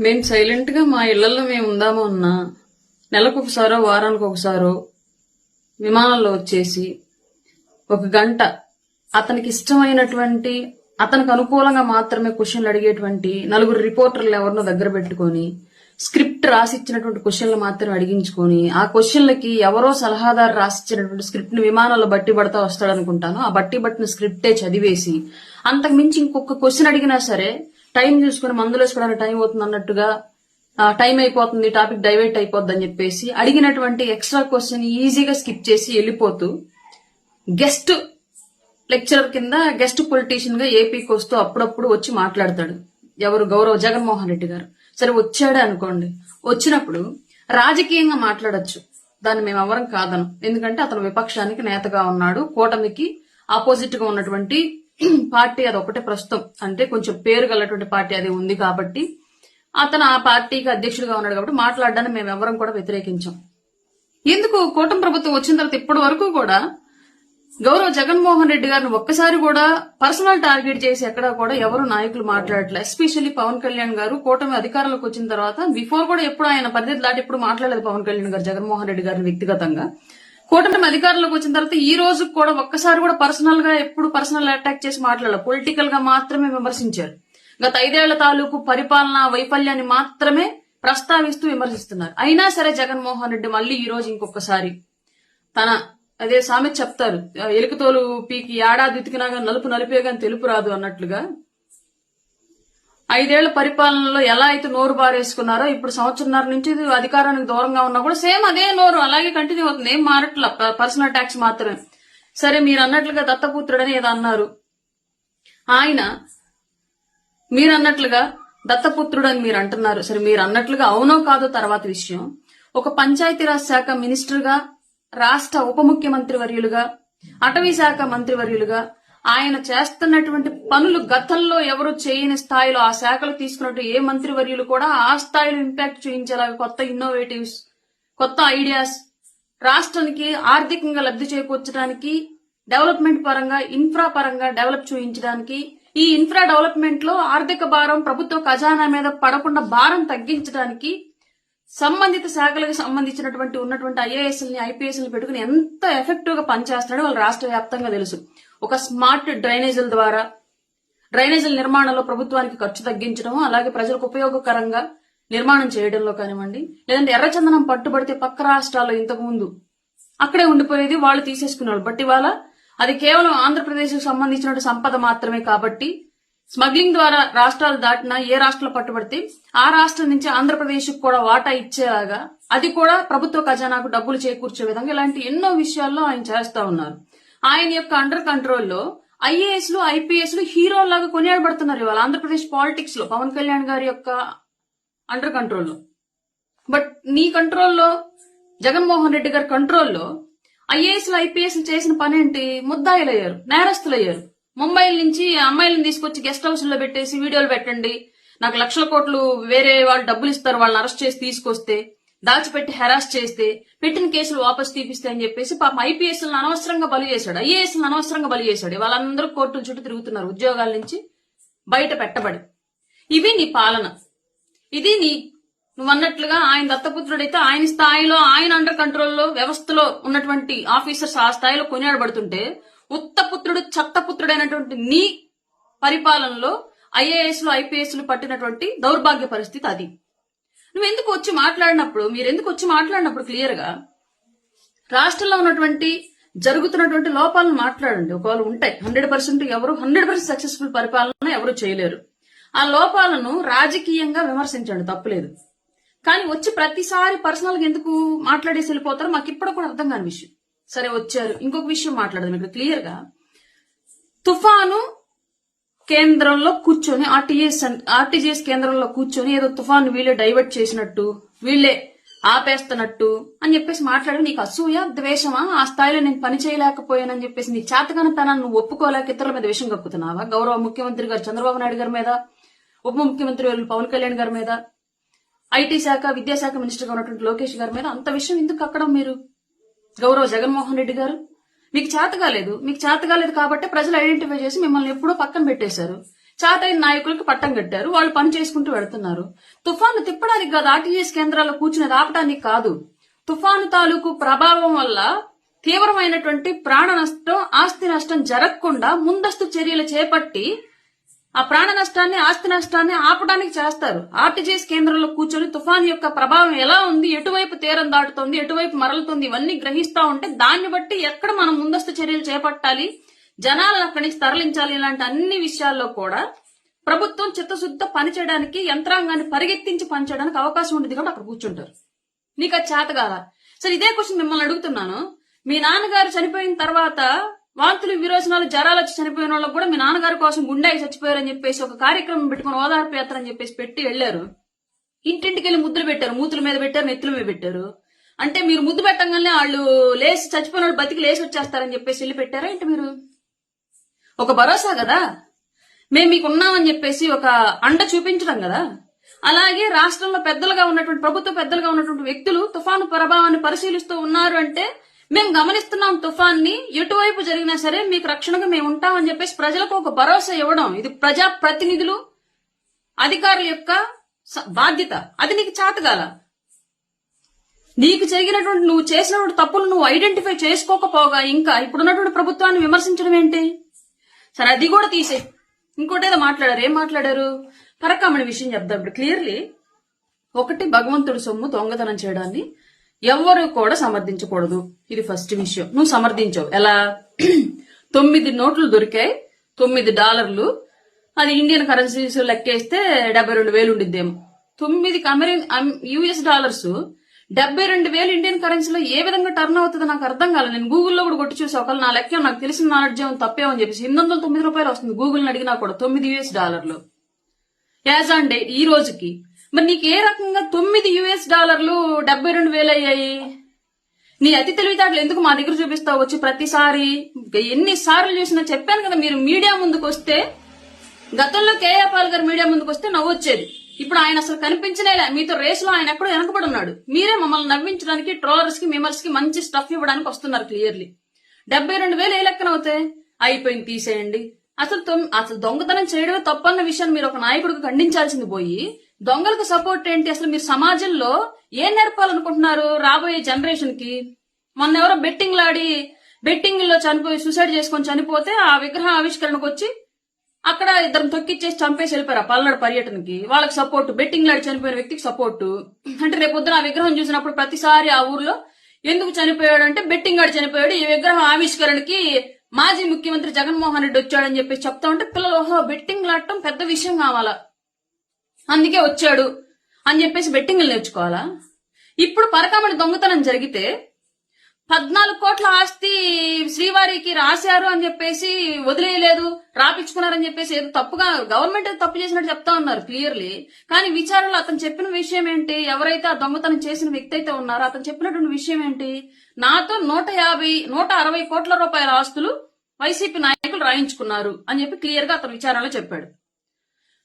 మేము సైలెంట్ గా మా ఇళ్లలో మేము ఉందామో అన్నా నెలకు ఒకసారో వారానికి ఒకసారో విమానంలో వచ్చేసి ఒక గంట అతనికి ఇష్టమైనటువంటి అతనికి అనుకూలంగా మాత్రమే క్వశ్చన్లు అడిగేటువంటి నలుగురు రిపోర్టర్లు ఎవరినో దగ్గర పెట్టుకొని స్క్రిప్ట్ రాసిచ్చినటువంటి క్వశ్చన్లు మాత్రం అడిగించుకొని ఆ క్వశ్చన్లకి ఎవరో సలహాదారు రాసిచ్చినటువంటి స్క్రిప్ట్ ని విమానంలో బట్టి పడతా వస్తాడనుకుంటాను. ఆ బట్టి పట్టిన స్క్రిప్టే చదివేసి అంతకు మించి ఇంకొక క్వశ్చన్ అడిగినా సరే టైం చూసుకుని మందులు వేసుకోవడానికి టైం అవుతుంది అన్నట్టుగా టైం అయిపోతుంది, టాపిక్ డైవర్ట్ అయిపోద్ది అని చెప్పేసి అడిగినటువంటి ఎక్స్ట్రా క్వశ్చన్ ఈజీగా స్కిప్ చేసి వెళ్ళిపోతూ గెస్ట్ లెక్చరర్ కింద గెస్ట్ పొలిటీషియన్ గా ఏపీకి వస్తూ అప్పుడప్పుడు వచ్చి మాట్లాడతాడు. ఎవరు? గౌరవ జగన్మోహన్ రెడ్డి గారు. సరే వచ్చాడే అనుకోండి, వచ్చినప్పుడు రాజకీయంగా మాట్లాడొచ్చు, దాన్ని మేము ఎవరం కాదను. ఎందుకంటే అతను విపక్షానికి నేతగా ఉన్నాడు, కూటమికి ఆపోజిట్ గా ఉన్నటువంటి పార్టీ అది ఒకటే ప్రస్తుతం, అంటే కొంచెం పేరు గలటువంటి పార్టీ అది ఉంది కాబట్టి అతను ఆ పార్టీకి అధ్యక్షుడిగా ఉన్నాడు కాబట్టి మాట్లాడడాన్ని మేము ఎవరం కూడా వ్యతిరేకించాం. ఎందుకు కూటమి ప్రభుత్వం వచ్చిన తర్వాత ఇప్పటి వరకు కూడా గౌరవ జగన్మోహన్ రెడ్డి గారిని ఒక్కసారి కూడా పర్సనల్ టార్గెట్ చేసి ఎక్కడా కూడా ఎవరు నాయకులు మాట్లాడట్లేదు. ఎస్పెషల్లీ పవన్ కళ్యాణ్ గారు కూటమి అధికారంలోకి వచ్చిన తర్వాత బిఫోర్ కూడా ఎప్పుడు ఆయన పరిధి దాటి ఎప్పుడు మాట్లాడలేదు పవన్ కళ్యాణ్ గారు జగన్మోహన్ రెడ్డి గారిని వ్యక్తిగతంగా. కూటమి అధికారంలోకి వచ్చిన తర్వాత ఈ రోజు కూడా ఒక్కసారి కూడా పర్సనల్ గా ఎప్పుడు పర్సనల్ అటాక్ చేసి మాట్లాడాలి, పొలిటికల్ గా మాత్రమే విమర్శించారు. గత 5 ఏళ్ల తాలూకు పరిపాలనా వైఫల్యాన్ని మాత్రమే ప్రస్తావిస్తూ విమర్శిస్తున్నారు. అయినా సరే జగన్మోహన్ రెడ్డి మళ్ళీ ఈ రోజు ఇంకొకసారి తన అదే సామెత చెప్తారు, ఎలుకతోలు పీకి ఏడాది ఉతికినాగా నలుపు నలిపే గాని తెలుపు రాదు అన్నట్లుగా 5 ఏళ్ల పరిపాలనలో ఎలా అయితే నోరు బారేసుకున్నారో ఇప్పుడు సంవత్సరంన్నర నుంచి అధికారానికి దూరంగా ఉన్నా కూడా సేమ్ అదే నోరు అలాగే కంటిన్యూ అవుతుంది. ఏం మారట్ల, పర్సనల్ అటాక్స్ మాత్రమే. సరే మీరు అన్నట్లుగా దత్తపుత్రుడని ఏదో అన్నారు, ఆయన మీరు అన్నట్లుగా దత్తపుత్రుడు అని మీరు అంటున్నారు. సరే మీరు అన్నట్లుగా అవునో కాదో తర్వాత విషయం. ఒక పంచాయతీరాజ్ శాఖ మినిస్టర్ గా, రాష్ట్ర ఉప ముఖ్యమంత్రి వర్యులుగా, అటవీ శాఖ మంత్రి వర్యులుగా ఆయన చేస్తున్నటువంటి పనులు గతంలో ఎవరు చేయని స్థాయిలో ఆ శాఖలు తీసుకున్నట్టు ఏ మంత్రి వర్యులు కూడా ఆ స్థాయిలో ఇంపాక్ట్ చూపించేలాగా కొత్త ఇన్నోవేటివ్స్, కొత్త ఐడియాస్, రాష్ట్రానికి ఆర్థికంగా లబ్ధి చేకూర్చడానికి, డెవలప్మెంట్ పరంగా ఇన్ఫ్రా పరంగా డెవలప్ చూపించడానికి, ఈ ఇన్ఫ్రా డెవలప్మెంట్ లో ఆర్థిక భారం ప్రభుత్వ ఖజానా మీద పడకుండా భారం తగ్గించడానికి సంబంధిత శాఖలకు సంబంధించినటువంటి ఉన్నటువంటి ఐఏఎస్ఎల్ని ఐపీఎస్ఎల్ని పెట్టుకుని ఎంత ఎఫెక్టివ్ గా పనిచేస్తున్నాడో వాళ్ళు రాష్ట్ర వ్యాప్తంగా తెలుసు. ఒక స్మార్ట్ డ్రైనేజీల ద్వారా డ్రైనేజీల నిర్మాణంలో ప్రభుత్వానికి ఖర్చు తగ్గించడం, అలాగే ప్రజలకు ఉపయోగకరంగా నిర్మాణం చేయడంలో కానివ్వండి, లేదంటే ఎర్రచందనం పట్టుబడితే పక్క రాష్ట్రాల్లో ఇంతకు ముందు అక్కడే ఉండిపోయేది, వాళ్ళు తీసేసుకునేవాళ్ళు. బట్ ఇవాళ అది కేవలం ఆంధ్రప్రదేశ్ కు సంబంధించిన సంపద మాత్రమే కాబట్టి స్మగ్లింగ్ ద్వారా రాష్ట్రాలు దాటినా ఏ రాష్ట్రంలో పట్టుబడితే ఆ రాష్ట్రం నుంచి ఆంధ్రప్రదేశ్ కు కూడా వాటా ఇచ్చేలాగా, అది కూడా ప్రభుత్వ ఖజానాకు డబ్బులు చేకూర్చే విధంగా ఇలాంటి ఎన్నో విషయాల్లో ఆయన చేస్తా ఉన్నారు. ఆయన యొక్క అండర్ కంట్రోల్లో ఐఏఎస్లు ఐపీఎస్లు హీరోలాగా కొనియాడబడుతున్నారు ఇవాళ ఆంధ్రప్రదేశ్ పాలిటిక్స్ లో పవన్ కళ్యాణ్ గారి యొక్క అండర్ కంట్రోల్లో. బట్ నీ కంట్రోల్లో, జగన్మోహన్ రెడ్డి గారి కంట్రోల్లో ఐఏఎస్లు ఐపీఎస్లు చేసిన పనేంటి? ముద్దాయిలయ్యారు, నేరస్తులయ్యారు. ముంబై నుంచి అమ్మాయిలను తీసుకొచ్చి గెస్ట్ హౌస్ లో పెట్టేసి వీడియోలు పెట్టండి, నాకు లక్షల కోట్లు వేరే వాళ్ళు డబ్బులు ఇస్తారు వాళ్ళని అరెస్ట్ చేసి తీసుకొస్తే, దాచిపెట్టి హెరాస్ చేస్తే, పెట్టిన కేసులు వాపసు తీపిస్తే అని చెప్పేసి పాపం ఐపీఎస్లను అనవసరంగా బలి చేశాడు, ఐఏఎస్లను అనవసరంగా బలి చేశాడు. వాళ్ళందరూ కోర్టుల చుట్టూ తిరుగుతున్నారు ఉద్యోగాల నుంచి బయట పెట్టబడి. ఇవి నీ పాలన, ఇది నీ నువ్వన్నట్లుగా ఆయన దత్తపుత్రుడైతే ఆయన స్థాయిలో, ఆయన అండర్ కంట్రోల్లో వ్యవస్థలో ఉన్నటువంటి ఆఫీసర్స్ ఆ స్థాయిలో కొనియాడబడుతుంటే, ఉత్తపుత్రుడు చెత్తపుత్రుడైనటువంటి నీ పరిపాలనలో ఐఏఎస్లు ఐపీఎస్లు పట్టినటువంటి దౌర్భాగ్య పరిస్థితి అది. నువ్వెందుకు వచ్చి మాట్లాడినప్పుడు, మీరెందుకు వచ్చి మాట్లాడినప్పుడు క్లియర్ గా రాష్ట్రంలో ఉన్నటువంటి జరుగుతున్నటువంటి లోపాలను మాట్లాడండి. ఒకవేళ ఉంటాయి, 100% ఎవరు 100% సక్సెస్ఫుల్ పరిపాలన ఎవరు చేయలేరు. ఆ లోపాలను రాజకీయంగా విమర్శించండి, తప్పులేదు. కానీ వచ్చి ప్రతిసారి పర్సనల్ గా ఎందుకు మాట్లాడేసి వెళ్ళిపోతారో మాకు ఇప్పుడు కూడా అర్థం కాని విషయం. సరే వచ్చారు, ఇంకొక విషయం మాట్లాడదాం ఇక్కడ క్లియర్ గా. తుఫాను కేంద్రంలో కూర్చొని ఆర్టీజీఎస్ కేంద్రంలో కూర్చొని ఏదో తుఫాను వీళ్ళే డైవర్ట్ చేసినట్టు, వీళ్ళే ఆపేస్తున్నట్టు అని చెప్పేసి మాట్లాడి నీకు అసూయ, ద్వేషమా? ఆ స్థాయిలో నేను పని చేయలేకపోయానని చెప్పేసి నీ చేతగానితనాన్ని నువ్వు ఒప్పుకోలేక ఇతరుల మీద విషయం కక్కుతున్నావా? గౌరవ ముఖ్యమంత్రి గారు చంద్రబాబు నాయుడు గారి మీద, ఉప ముఖ్యమంత్రి పవన్ కళ్యాణ్ గారి మీద, ఐటీ శాఖ విద్యాశాఖ మినిస్టర్ గా ఉన్నటువంటి లోకేష్ గారి మీద అంత విషయం ఎందుకు అక్కడం మీరు? గౌరవ జగన్మోహన్ రెడ్డి గారు మీకు చేతగాలేదు, మీకు చేతగాలేదు కాబట్టి ప్రజలు ఐడెంటిఫై చేసి మిమ్మల్ని ఎప్పుడో పక్కన పెట్టేశారు. చాటైన నాయకులకు పట్టం కట్టారు. వాళ్ళు పని చేసుకుంటూ వెళ్తున్నారు. తుఫాను తిప్పడానికి కాదు, ఆర్టీజీఎస్ కేంద్రాల్లో కూర్చునేది ఆపడానికి కాదు. తుఫాను తాలూకు ప్రభావం వల్ల తీవ్రమైనటువంటి ప్రాణ నష్టం, ఆస్తి నష్టం జరగకుండా ముందస్తు చర్యలు చేపట్టి ఆ ప్రాణ నష్టాన్ని, ఆస్తి నష్టాన్ని ఆపడానికి చేస్తారు. ఆర్టీజీఎస్ కేంద్రంలో కూర్చొని తుఫాను యొక్క ప్రభావం ఎలా ఉంది, ఎటువైపు తీరం దాటుతోంది, ఎటువైపు మరలుతుంది, ఇవన్నీ గ్రహిస్తా ఉంటే దాన్ని బట్టి ఎక్కడ మనం ముందస్తు చర్యలు చేపట్టాలి, జనాలను అక్కడి నుంచి తరలించాలి, ఇలాంటి అన్ని విషయాల్లో కూడా ప్రభుత్వం చిత్తశుద్ధ పనిచేయడానికి, యంత్రాంగాన్ని పరిగెత్తించి పనిచేయడానికి అవకాశం ఉండేది కాబట్టి అక్కడ కూర్చుంటారు. నీకు అది చేత కాదా? సరే, ఇదే క్వశ్చన్ మిమ్మల్ని అడుగుతున్నాను. మీ నాన్నగారు చనిపోయిన తర్వాత వాంతులు, విరోచనాలు, జ్వరాలు వచ్చి చనిపోయిన వాళ్ళకు కూడా మీ నాన్నగారి కోసం గుండెకి చచ్చిపోయారని చెప్పేసి ఒక కార్యక్రమం పెట్టుకుని ఓదార్పు యాత్ర అని చెప్పేసి పెట్టి వెళ్లారు. ఇంటింటికి వెళ్ళి ముద్దులు పెట్టారు, మూతుల మీద పెట్టారు, నెత్తుల మీద పెట్టారు. అంటే మీరు ముద్దు పెట్టంగానే వాళ్ళు లేచి, చచ్చిపోయిన వాళ్ళు బతికి లేచి వచ్చేస్తారని చెప్పేసి వెళ్ళి పెట్టారా ఏంటి? మీరు ఒక భరోసా కదా, మేము మీకు ఉన్నామని చెప్పేసి ఒక అండ చూపించడం కదా. అలాగే రాష్ట్రంలో పెద్దలుగా ఉన్నటువంటి, ప్రభుత్వ పెద్దలుగా ఉన్నటువంటి వ్యక్తులు తుఫాను ప్రభావాన్ని పరిశీలిస్తూ ఉన్నారు అంటే మేము గమనిస్తున్నాం తుఫాన్ని, ఎటువైపు జరిగినా సరే మీకు రక్షణగా మేము ఉంటామని చెప్పేసి ప్రజలకు ఒక భరోసా ఇవ్వడం, ఇది ప్రజా ప్రతినిధులు, అధికారుల యొక్క బాధ్యత. అది నీకు చేతగాల. నీకు జరిగినటువంటి, నువ్వు చేసినటువంటి తప్పులు నువ్వు ఐడెంటిఫై చేసుకోకపోగా ఇంకా ఇప్పుడున్నటువంటి ప్రభుత్వాన్ని విమర్శించడం ఏంటి? సరే, అది కూడా తీసే. ఇంకోటి ఏదో మాట్లాడారు. ఏం మాట్లాడారు? పరకామణి విషయం చెప్దాం ఇప్పుడు క్లియర్లీ. ఒకటి, భగవంతుడి సొమ్ము దొంగతనం చేయడాన్ని ఎవ్వరూ కూడా సమర్థించకూడదు. ఇది ఫస్ట్ విషయం. నువ్వు సమర్థించావు. ఎలా? 9 నోట్లు దొరికాయి, $9. అది ఇండియన్ కరెన్సీస్ లెక్కేస్తే 72,000 ఉండిద్దేమో. 9 US డాలర్స్ 72,000 ఇండియన్ కరెన్సీలో ఏ విధంగా టర్న్ అవుతుందో నాకు అర్థం కాలేదు. నేను గూగుల్లో కూడా కొట్టి చూసా. ఒకవేళ నా లెక్క నాకు తెలిసిన నాలెడ్జ్ ఏమో తప్పేమని చెప్పేసి $809 వస్తుంది గూగుల్ని అడిగినా కూడా. 9 US డాలర్లు యాజ్ ఆన్ డేట్ ఈ రోజుకి. మరి నీకు ఏ రకంగా 9 US డాలర్లు 72,000 అయ్యాయి? నీ అతి తెలివితేటలు ఎందుకు మా దగ్గర చూపిస్తావు వచ్చి ప్రతిసారి? ఎన్నిసార్లు చూసినా చెప్పాను కదా, మీరు మీడియా ముందుకు వస్తే, గతంలో కేఏ పాల్ గారు మీడియా ముందుకు వస్తే నవ్వొచ్చేది. ఇప్పుడు ఆయన అసలు కనిపించనేలే. మీతో రేసులో ఆయన ఎక్కడో వెనకబడి ఉన్నాడు. మీరే మమ్మల్ని నవ్వించడానికి, ట్రోలర్స్ కి, మిమర్స్ కి మంచి స్టఫ్ ఇవ్వడానికి వస్తున్నారు క్లియర్లీ. 72,000 ఏ లెక్కన అవుతాయి? అయిపోయింది, తీసేయండి. అసలు దొంగతనం చేయడమే తప్పన్న విషయాన్ని మీరు ఒక నాయకుడికి ఖండించాల్సింది పోయి దొంగలకు సపోర్ట్ ఏంటి? అసలు మీరు సమాజంలో ఏం నేర్పాలనుకుంటున్నారు రాబోయే జనరేషన్ కి? మొన్న ఎవరో బెట్టింగ్ లో చనిపోయి, సూసైడ్ చేసుకొని చనిపోతే ఆ విగ్రహం ఆవిష్కరణకు వచ్చి అక్కడ ఇద్దరు తొక్కిచ్చేసి చంపేసి వెళ్ళిపోయారు ఆ పల్నాడు పర్యటనకి. వాళ్ళకి సపోర్ట్, బెట్టింగ్ లాడి చనిపోయిన వ్యక్తికి సపోర్టు. అంటే రేపొద్దున ఆ విగ్రహం చూసినప్పుడు ప్రతిసారి ఆ ఊర్లో ఎందుకు చనిపోయాడు అంటే బెట్టింగ్ లాడి చనిపోయాడు, ఈ విగ్రహం ఆవిష్కరణకి మాజీ ముఖ్యమంత్రి జగన్మోహన్ రెడ్డి వచ్చాడని చెప్పేసి చెప్తా ఉంటే పిల్లలు ఓహో బెట్టింగ్ లాడటం పెద్ద విషయం కావాలా, అందుకే వచ్చాడు అని చెప్పేసి బెట్టింగ్లు నేర్చుకోవాలా? ఇప్పుడు పరకామణి దొంగతనం జరిగితే 14 కోట్ల ఆస్తి శ్రీవారికి రాశారు అని చెప్పేసి వదిలేయలేదు, రాపించుకున్నారని చెప్పేసి ఏదో తప్పుగా గవర్నమెంట్ తప్పు చేసినట్టు చెప్తా ఉన్నారు క్లియర్లీ. కానీ విచారణలో అతను చెప్పిన విషయం ఏంటి? ఎవరైతే ఆ దొంగతనం చేసిన వ్యక్తి అయితే ఉన్నారో అతను చెప్పినటువంటి విషయం ఏంటి? నాతో 160 కోట్ల రూపాయల ఆస్తులు వైసీపీ నాయకులు రాయించుకున్నారు అని చెప్పి క్లియర్ గా అతను విచారణలో చెప్పాడు.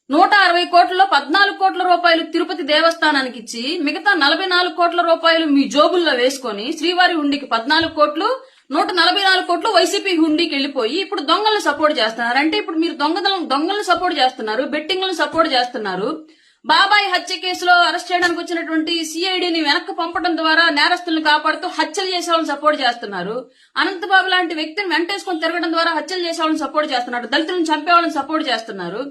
160 కోట్లలో 14 కోట్ల రూపాయలు తిరుపతి దేవస్థానానికి ఇచ్చి మిగతా 44 కోట్ల రూపాయలు మీ జోబుల్లో వేసుకొని శ్రీవారి హుండీకి 14 కోట్లు, 144 కోట్లు వైసీపీ హుండీకి వెళ్లిపోయి ఇప్పుడు దొంగలను సపోర్ట్ చేస్తున్నారు. అంటే ఇప్పుడు మీరు దొంగలను సపోర్ట్ చేస్తున్నారు, బెట్టింగ్లను సపోర్ట్ చేస్తున్నారు. బాబాయ్ హత్య కేసులో అరెస్ట్ చేయడానికి వచ్చినటువంటి సిఐడిని వెనక్కి పంపడం ద్వారా నేరస్తులను కాపాడుతూ హత్యలు చేసే వాళ్ళని సపోర్ట్ చేస్తున్నారు. అనంతబాబు లాంటి వ్యక్తిని వెంటేసుకొని తిరగడం ద్వారా హత్యలు చేసే వాళ్ళని సపోర్ట్ చేస్తున్నారు. దళితులను చంపే వాళ్ళని సపోర్ట్ చేస్తున్నారు.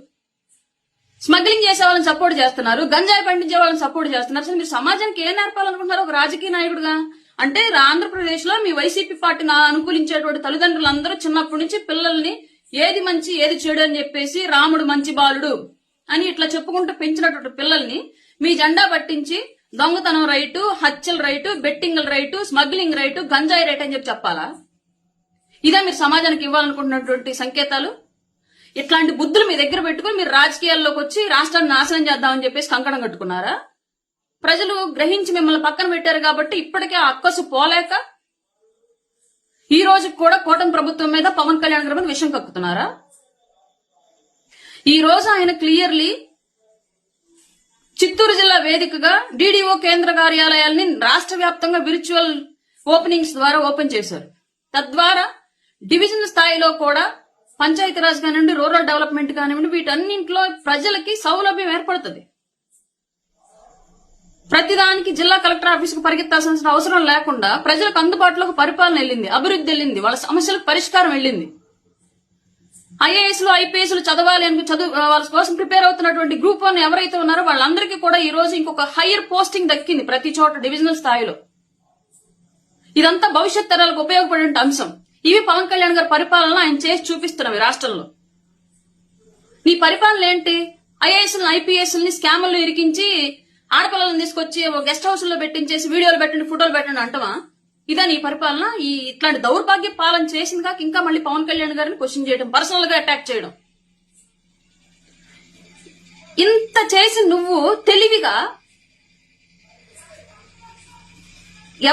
స్మగ్లింగ్ చేసే వాళ్ళని సపోర్ట్ చేస్తున్నారు. గంజాయి పండించే వాళ్ళని సపోర్ట్ చేస్తున్నారు. అసలు మీరు సమాజానికి ఏం నేర్పాలనుకుంటున్నారు ఒక రాజకీయ నాయకుడుగా? అంటే ఆంధ్రప్రదేశ్ లో మీ వైసీపీ పార్టీని అనుకూలించేటువంటి తల్లిదండ్రులందరూ చిన్నప్పటి నుంచి పిల్లల్ని ఏది మంచి ఏది చెడు అని చెప్పేసి రాముడు మంచి బాలుడు అని ఇట్లా చెప్పుకుంటూ పెంచినటువంటి పిల్లల్ని మీ జెండా పట్టించి దొంగతనం రైటు, హత్యల రైటు, బెట్టింగ్ల రైటు, స్మగ్లింగ్ రైటు, గంజాయి రైట్ అని చెప్పాలా? ఇదే మీరు సమాజానికి ఇవ్వాలనుకుంటున్నటువంటి సంకేతాలు? ఇట్లాంటి బుద్ధులు మీ దగ్గర పెట్టుకుని మీరు రాజకీయాల్లోకి వచ్చి రాష్ట్రాన్ని నాశనం చేద్దామని చెప్పేసి కంకణం కట్టుకున్నారా? ప్రజలు గ్రహించి మిమ్మల్ని పక్కన పెట్టారు కాబట్టి ఇప్పటికే ఆ అక్కసు పోలేక ఈ రోజు కూడా కూటమి ప్రభుత్వం మీద పవన్ కళ్యాణ్ గారి మీద విషం కక్కుతున్నారా? ఈ రోజు ఆయన క్లియర్లీ చిత్తూరు జిల్లా వేదికగా డీడీఓ కేంద్ర కార్యాలయాల్ని రాష్ట్ర వ్యాప్తంగా విర్చువల్ ఓపెనింగ్స్ ద్వారా ఓపెన్ చేశారు. తద్వారా డివిజన్ స్థాయిలో కూడా పంచాయతీరాజ్ కానివ్వండి, రూరల్ డెవలప్మెంట్ కానివ్వండి, వీటన్నింటిలో ప్రజలకి సౌలభ్యం ఏర్పడుతుంది. ప్రతిదానికి జిల్లా కలెక్టర్ ఆఫీసుకు పరిగెత్తాల్సిన అవసరం లేకుండా ప్రజలకు అందుబాటులోకి పరిపాలన వెళ్ళింది, అభివృద్ధి వెళ్ళింది, వాళ్ళ సమస్యలకు పరిష్కారం వెళ్ళింది. ఐఏఎస్లు, ఐపీఎస్లు చదవాలి అని వాళ్ళ కోసం ప్రిపేర్ అవుతున్నటువంటి గ్రూప్ 1 ఎవరైతే ఉన్నారో వాళ్ళందరికీ కూడా ఈ రోజు ఇంకొక హైయర్ పోస్టింగ్ దక్కింది ప్రతి చోట డివిజనల్ స్థాయిలో. ఇదంతా భవిష్యత్ తరాలకు ఉపయోగపడే అంశం. ఇవి పవన్ కళ్యాణ్ గారి పరిపాలన ఆయన చేసి చూపిస్తున్నవి రాష్ట్రంలో. నీ పరిపాలన ఏంటి? ఐఏఎస్లు, ఐపీఎస్ని స్కామ్లు ఇరికించి ఆడపిల్లలను తీసుకొచ్చి గెస్ట్ హౌస్ లో పెట్టించేసి వీడియోలు పెట్టండి, ఫోటోలు పెట్టండి అంటవా? ఇదా నీ పరిపాలన? ఇట్లాంటి దౌర్భాగ్య పాలన చేసింది కాక ఇంకా మళ్ళీ పవన్ కళ్యాణ్ గారిని క్వశ్చన్ చేయడం, పర్సనల్ గా అటాక్ చేయడం. ఇంత చేసి నువ్వు తెలివిగా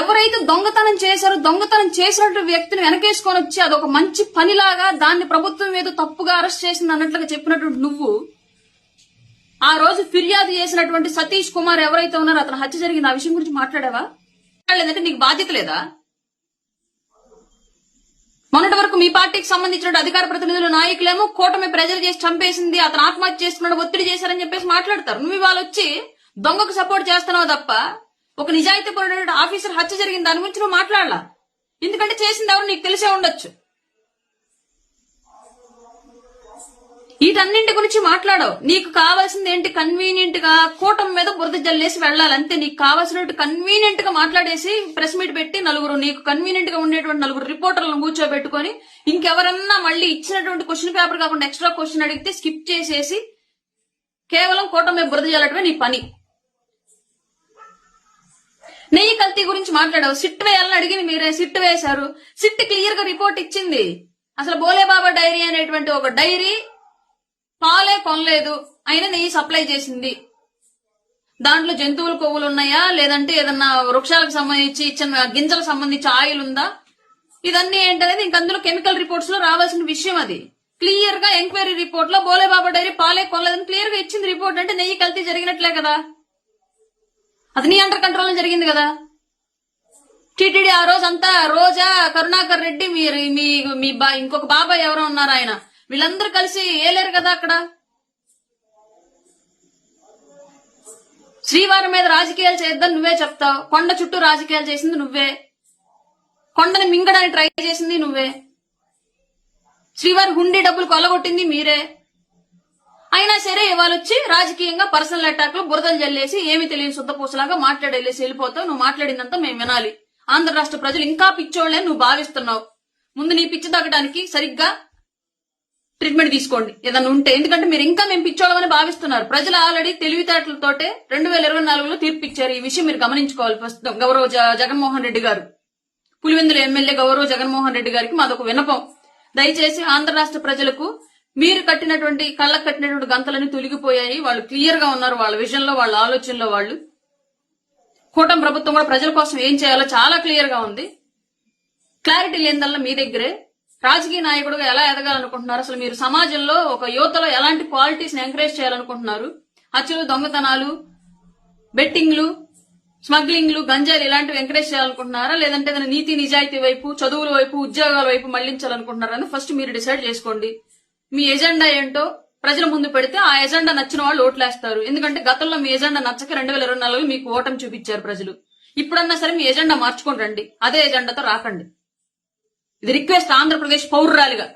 ఎవరైతే దొంగతనం చేశారో దొంగతనం చేసినట్టు వ్యక్తిని వెనకేసుకొని వచ్చి అదొక మంచి పనిలాగా దాన్ని ప్రభుత్వం ఏదో తప్పుగా అరెస్ట్ చేసింది అన్నట్లుగా చెప్పినటువంటి నువ్వు ఆ రోజు ఫిర్యాదు చేసినటువంటి సతీష్ కుమార్ ఎవరైతే ఉన్నారో అతను హత్య జరిగింది ఆ విషయం గురించి మాట్లాడావా? లేదంటే నీకు బాధ్యత లేదా? మొన్నటి వరకు మీ పార్టీకి సంబంధించిన అధికార ప్రతినిధులు, నాయకులేమో కూటమి ప్రెజర్ చేసి చంపేసింది, అతను ఆత్మహత్య చేసుకున్నాడు, ఒత్తిడి చేశారని చెప్పేసి మాట్లాడతారు. నువ్వు ఇవాళ వచ్చి దొంగకు సపోర్ట్ చేస్తున్నావు తప్ప ఒక నిజాయితీ పడిన ఆఫీసర్ హత్య జరిగింది దాని గురించి నువ్వు మాట్లాడలా. ఎందుకంటే చేసింది ఎవరు నీకు తెలిసే ఉండొచ్చు. వీటన్నింటి గురించి మాట్లాడవు. నీకు కావాల్సింది ఏంటి? కన్వీనియంట్ గా కూటమి మీద బురద జల్లేసి వెళ్ళాలి అంతే. నీకు కావాల్సినట్టు కన్వీనియంట్ గా మాట్లాడేసి ప్రెస్ మీట్ పెట్టి నీకు కన్వీనియంట్ గా ఉండేటువంటి 4 రిపోర్టర్లను కూర్చోబెట్టుకొని ఇంకెవరన్నా మళ్ళీ ఇచ్చినటువంటి క్వశ్చన్ పేపర్ కాకుండా ఎక్స్ట్రా క్వశ్చన్ అడిగితే స్కిప్ చేసేసి కేవలం కూటమి మీద బురద జల్లటమే నీ పని. నెయ్యి కల్తీ గురించి మాట్లాడావు. సిట్ వేయాలని అడిగింది మీరే, సిట్ వేశారు. సిట్ క్లియర్ గా రిపోర్ట్ ఇచ్చింది. అసలు బోలేబాబా డైరీ అనేటువంటి ఒక డైరీ పాలే కొనలేదు, అయినా నెయ్యి సప్లై చేసింది. దాంట్లో జంతువుల కొవ్వులు ఉన్నాయా, లేదంటే ఏదన్నా వృక్షాలకు సంబంధించి ఇచ్చిన గింజలకు సంబంధించి ఆయిల్ ఉందా, ఇదన్నీ ఏంటనేది ఇంక అందులో కెమికల్ రిపోర్ట్స్ లో రావాల్సిన విషయం. అది క్లియర్ గా ఎంక్వైరీ రిపోర్ట్ లో బోలేబాబా డైరీ పాలే కొనలేదని క్లియర్ గా ఇచ్చింది రిపోర్ట్. అంటే నెయ్యి కల్తీ జరిగినట్లే కదా, అది నీ అండర్ కంట్రోల్ జరిగింది కదా. టీటీడీ ఆ రోజు అంతా రోజా, కరుణాకర్ రెడ్డి, మీ ఇంకొక బాబాయ్ ఎవరో ఉన్నారు ఆయన, వీళ్ళందరూ కలిసి ఏలేరు కదా అక్కడ. శ్రీవారం మీద రాజకీయాలు చేద్దాం నువ్వే చెప్తావు. కొండ చుట్టూ రాజకీయాలు చేసింది నువ్వే, కొండని మింగడానికి ట్రై చేసింది నువ్వే, శ్రీవారి హుండీ డబ్బులు కొల్లగొట్టింది మీరే. అయినా సరే ఇవాళ వచ్చి రాజకీయంగా పర్సనల్ అటాక్ లో బురదలు జల్లేసి ఏమి తెలియని శుద్ధపూసలాగా మాట్లాడేసి వెళ్ళిపోతావు. నువ్వు మాట్లాడిందంతా మేము వినాలి. ఆంధ్ర రాష్ట్ర ప్రజలు ఇంకా పిచ్చోళ్లే నువ్వు భావిస్తున్నావు. ముందు నీ పిచ్చి తగ్గడానికి సరిగ్గా ట్రీట్మెంట్ తీసుకోండి ఏదన్నా ఉంటే. ఎందుకంటే మీరు ఇంకా మేము పిచ్చోళ్ళమని భావిస్తున్నారు. ప్రజలు ఆల్రెడీ తెలివితేటలతోటే 2024లో తీర్పు ఇచ్చారు. ఈ విషయం మీరు గమనించుకోవాలి. ప్రస్తుతం గౌరవ జగన్మోహన్ రెడ్డి గారు, పులివెందుల ఎమ్మెల్యే గౌరవ జగన్మోహన్ రెడ్డి గారికి మాదొక విన్నపం. దయచేసి ఆంధ్ర రాష్ట్ర ప్రజలకు మీరు కట్టినటువంటి కళ్ళకు కట్టినటువంటి గంతలన్నీ తొలగిపోయాయి. వాళ్ళు క్లియర్ గా ఉన్నారు వాళ్ళ విజన్ లో, వాళ్ళ ఆలోచనలో. వాళ్ళు కూటమి ప్రభుత్వం కూడా ప్రజల కోసం ఏం చేయాలో చాలా క్లియర్ గా ఉంది. క్లారిటీ లేనిదల్లా మీ దగ్గరే. రాజకీయ నాయకుడుగా ఎలా ఎదగాలనుకుంటున్నారు? అసలు మీరు సమాజంలో ఒక యువతలో ఎలాంటి క్వాలిటీస్ ని ఎంకరేజ్ చేయాలనుకుంటున్నారు? హత్యలు, దొంగతనాలు, బెట్టింగ్లు, స్మగ్లింగ్లు, గంజాయిలు ఇలాంటివి ఎంకరేజ్ చేయాలనుకుంటున్నారా? లేదంటే ఏదైనా నీతి నిజాయితీ వైపు, చదువుల వైపు, ఉద్యోగాల వైపు మళ్లించాలనుకుంటున్నారా అని ఫస్ట్ మీరు డిసైడ్ చేసుకోండి. మీ ఎజెండా ఏంటో ప్రజల ముందు పెడితే ఆ ఎజెండా నచ్చిన వాళ్ళు ఓట్లేస్తారు. ఎందుకంటే గతంలో మీ ఎజెండా నచ్చక 2024లో మీకు ఓటమి చూపించారు ప్రజలు. ఇప్పుడన్నా సరే మీ ఎజెండా మార్చుకొని రండి. అదే ఎజెండాతో రాకండి. ఇది రిక్వెస్ట్ ఆంధ్రప్రదేశ్ పౌరురాలిగా.